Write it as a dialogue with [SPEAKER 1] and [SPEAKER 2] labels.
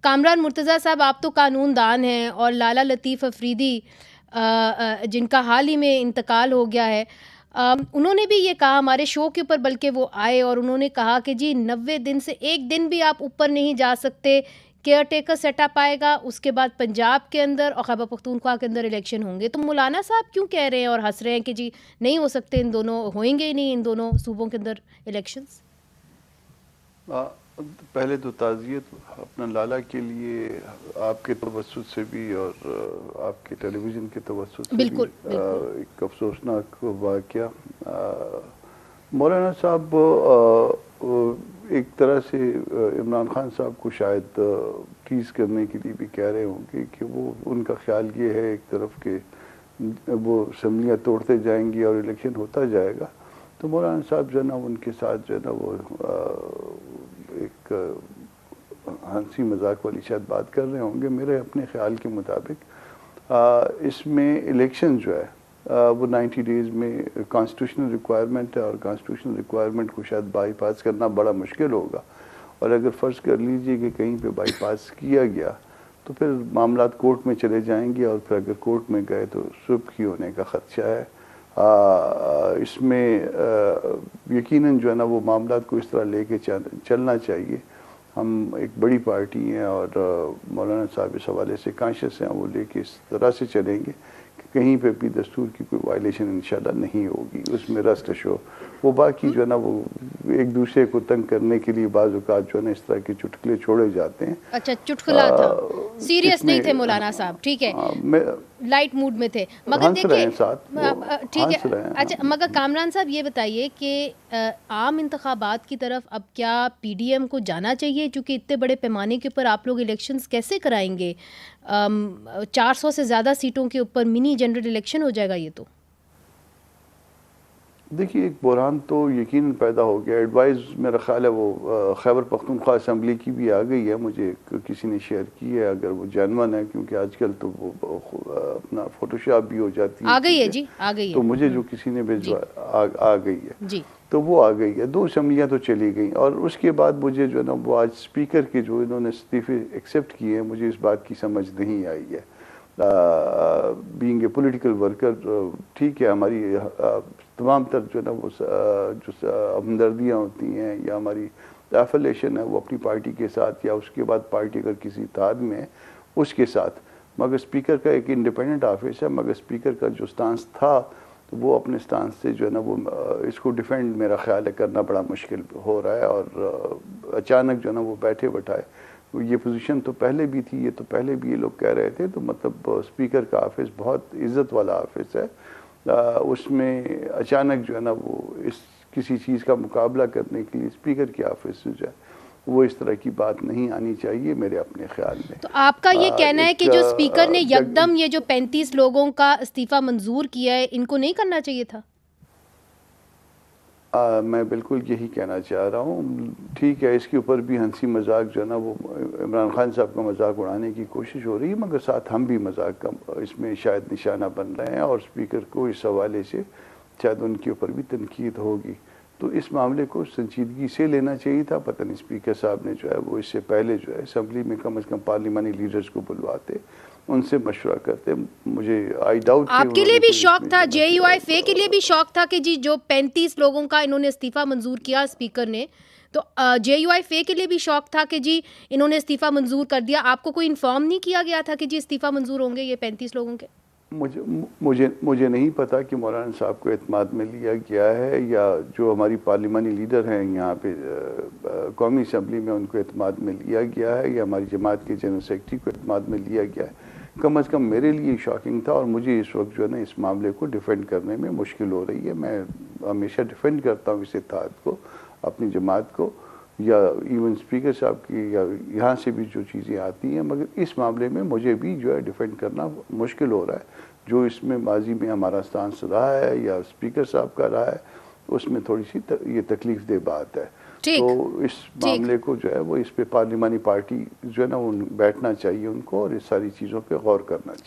[SPEAKER 1] कामरान मुर्तज़ा साहब, आप तो कानूनदान हैं और लाला लतीफ़ अफरीदी जिनका हाल ही में इंतकाल हो गया है, उन्होंने भी ये कहा हमारे शो के ऊपर, बल्कि वो आए और उन्होंने कहा कि जी 90 दिन से एक दिन भी आप ऊपर नहीं जा सकते, केयर टेकर सेटअप आएगा, उसके बाद पंजाब के अंदर और खैबर पख्तूनख्वा के अंदर इलेक्शन होंगे। तो मौलाना साहब क्यों कह रहे हैं और हंस रहे हैं कि जी नहीं हो सकते, इन दोनों होंगे ही नहीं, इन दोनों सूबों के अंदर इलेक्शंस?
[SPEAKER 2] पहले तो ताज़ियत अपना लाला के लिए आपके तवज्जुह से भी और आपके टेलीविज़न के तवज्जुह से
[SPEAKER 1] बिल्कुल,
[SPEAKER 2] भी
[SPEAKER 1] बिल्कुल।
[SPEAKER 2] एक अफसोसनाक वाक़या। मौलाना साहब एक तरह से इमरान खान साहब को शायद टीज़ करने के लिए भी कह रहे होंगे कि वो उनका ख्याल ये है एक तरफ के वो असम्बलियाँ तोड़ते जाएंगी और इलेक्शन होता जाएगा। तो मौलाना साहब जो है ना उनके साथ जो है ना वो एक हंसी मजाक वाली शायद बात कर रहे होंगे। मेरे अपने ख्याल के मुताबिक इसमें इलेक्शन जो है वो 90 डेज़ में कॉन्स्टिट्यूशनल रिक्वायरमेंट है और कॉन्स्टिट्यूशनल रिक्वायरमेंट को शायद बाईपास करना बड़ा मुश्किल होगा। और अगर फ़र्ज़ कर लीजिए कि कहीं पे बाईपास किया गया तो फिर मामलात कोर्ट में चले जाएंगे और फिर अगर कोर्ट में गए तो सुबकी होने का ख़दशा है। इसमें यकीनन जो है ना वो मामलात को इस तरह लेके चलना चाहिए। हम एक बड़ी पार्टी हैं और मौलाना साहब इस हवाले से कॉन्शियस हैं, वो लेके इस तरह से चलेंगे कि कहीं पे भी दस्तूर की कोई वायलेशन इंशाल्लाह नहीं होगी, उसमें रस्टिश हो। वो बाकी जो है ना वो एक दूसरे को तंग करने के लिए बाज़ औक़ात जो है ना इस तरह के चुटकुले छोड़े जाते हैं।
[SPEAKER 1] अच्छा, चुटकुला था, सीरियस नहीं थे मौलाना साहब, ठीक है, लाइट मूड में थे, मगर देखिए ठीक है। अच्छा, मगर कामरान साहब ये बताइए कि आम इंतखाबात की तरफ अब क्या पीडीएम को जाना चाहिए, चूँकि इतने बड़े पैमाने के ऊपर आप लोग इलेक्शंस कैसे कराएंगे? 400 से ज़्यादा सीटों के ऊपर मिनी जनरल इलेक्शन हो जाएगा ये तो।
[SPEAKER 2] देखिए, एक बुरहान तो यकीनन पैदा हो गया। एडवाइस मेरा ख्याल है वो खैबर पख्तूनख्वा असम्बली की भी आ गई है, मुझे किसी ने शेयर की है, अगर वो जेन्युइन है, क्योंकि आजकल तो वो अपना फोटोशॉप भी हो जाती है।
[SPEAKER 1] आ गई है जी, आ गई है।
[SPEAKER 2] तो मुझे जो किसी ने भिजवा आ गई है
[SPEAKER 1] जी,
[SPEAKER 2] तो वो आ गई है। 2 असम्बलियाँ तो चली गई और उसके बाद मुझे जो है ना वो आज स्पीकर के जो इन्होंने इस्तीफ़े एक्सेप्ट किए हैं, मुझे इस बात की समझ नहीं आई है। बीइंग ए पॉलिटिकल वर्कर, ठीक है, हमारी तमाम तर जो है ना वो जो हमदर्दियाँ होती हैं या हमारी एफिलिएशन है वो अपनी पार्टी के साथ या उसके बाद पार्टी अगर किसी इत्तेहाद में है उसके साथ, मगर स्पीकर का एक इंडिपेंडेंट ऑफिस है, मगर स्पीकर का जो स्टांस था तो वो अपने स्टांस से जो है ना वो इसको डिफेंड मेरा ख्याल है करना बड़ा मुश्किल हो रहा है। और अचानक जो है ना वो बैठे बैठाए, ये पोजीशन तो पहले भी थी, ये तो पहले भी ये लोग कह रहे थे। तो मतलब स्पीकर का ऑफिस बहुत इज़्ज़त वाला ऑफिस है, उसमें अचानक जो है ना वो इस किसी चीज़ का मुकाबला करने के लिए स्पीकर के ऑफिस से जो है वो इस तरह की बात नहीं आनी चाहिए मेरे अपने ख्याल में।
[SPEAKER 1] तो आपका ये कहना है कि जो स्पीकर ने यकदम ये जो 35 लोगों का इस्तीफा मंजूर किया है, इनको नहीं करना चाहिए था?
[SPEAKER 2] मैं बिल्कुल यही कहना चाह रहा हूँ। ठीक है, इसके ऊपर भी हंसी मजाक जो है ना वो इमरान खान साहब का मजाक उड़ाने की कोशिश हो रही है, मगर साथ हम भी मजाक का इसमें शायद निशाना बन रहे हैं और स्पीकर को इस हवाले से शायद उनके ऊपर भी तनकीद होगी। तो इस मामले को संजीदगी से लेना चाहिए था। पता नहीं स्पीकर साहब ने जो है वो इससे पहले जो है असम्बली में कम से कम पार्लिमानी लीडर्स को बुलवाते, उनसे मशवरा करते। मुझे आई डाउट
[SPEAKER 1] आपके लिए भी शौक था, JUIFA के लिए भी शौक था कि जी जो 35 लोगों का इन्होंने इस्तीफा मंजूर किया स्पीकर ने, तो JUIFA के लिए भी शौक था कि जी इन्होंने इस्तीफा मंजूर कर दिया। आपको कोई इन्फॉर्म नहीं किया गया था कि जी इस्तीफा मंजूर होंगे ये 35 लोगों के?
[SPEAKER 2] मुझे नहीं पता कि मौलाना साहब को एतमाद में लिया गया है या जो हमारी पार्लिमानी लीडर हैं यहाँ पे कौमी असम्बली में उनको एतमाद में लिया गया है या हमारी जमात के जनरल सेक्रेटरी को एतमाद में लिया गया है। कम अज़ कम मेरे लिए शॉकिंग था और मुझे इस वक्त जो है ना इस मामले को डिफेंड करने में मुश्किल हो रही है। मैं हमेशा डिफेंड करता हूँ इस इत्तेहाद को, अपनी जमात को, या इवन स्पीकर साहब की या यहाँ से भी जो चीज़ें आती हैं, मगर इस मामले में मुझे भी जो है डिफेंड करना मुश्किल हो रहा है। जो इसमें माजी में हमारा स्टांस रहा है या स्पीकर साहब का रहा है उसमें थोड़ी सी ये तकलीफ दे बात है। तो इस मामले को जो है वो इस पे पार्लिमानी पार्टी जो है ना वो बैठना चाहिए उनको और इस सारी चीज़ों पे गौर करना चाहिए।